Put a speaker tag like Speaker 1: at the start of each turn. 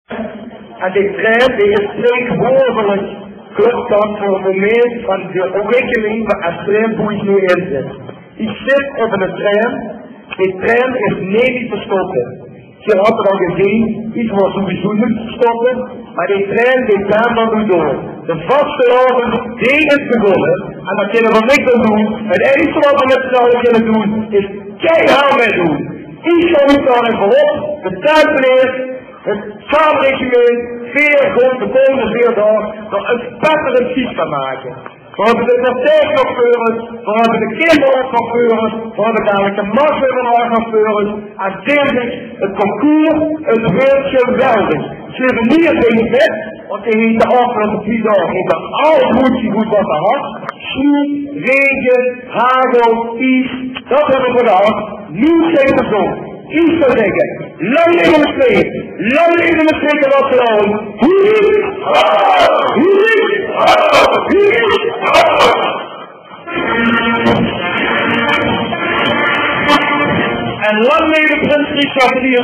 Speaker 1: En die trein die is tegenwoordig klopt dat voor het moment van de ontwikkeling waar een treinboei nu in zit. Ik zit op een trein, die trein is niet te stoppen. Je had er al gezien, iets was sowieso niet te stoppen, maar die trein die gaat dan nu door. De Vastelaovend, die is begonnen, en dat kunnen we niks aan doen. Het enige wat we met z'n allen kunnen doen, is keihard mee doen. Ik zal niet daar even op, de tijd meneer, het samenregiment, de komende 4 dagen, nog een spetterend fiets van maken. We hebben de praktijkchauffeurs, we hebben de kinderchauffeurs, we hebben dadelijk de massaweerchauffeurs. En dit het concours, het wordt geweldig. Ze hebben meer dingen met, want die heeft de afgelopen 4 dagen heeft er alles goed wat er had. Sneeuw, regen, hagel, ijs, dat hebben we gedaan. Nu zijn we zo. Ik zou zeggen, lang leven de streek, lang leven de Mestreechter Vastelaovend. En lang leven Prins Richard I.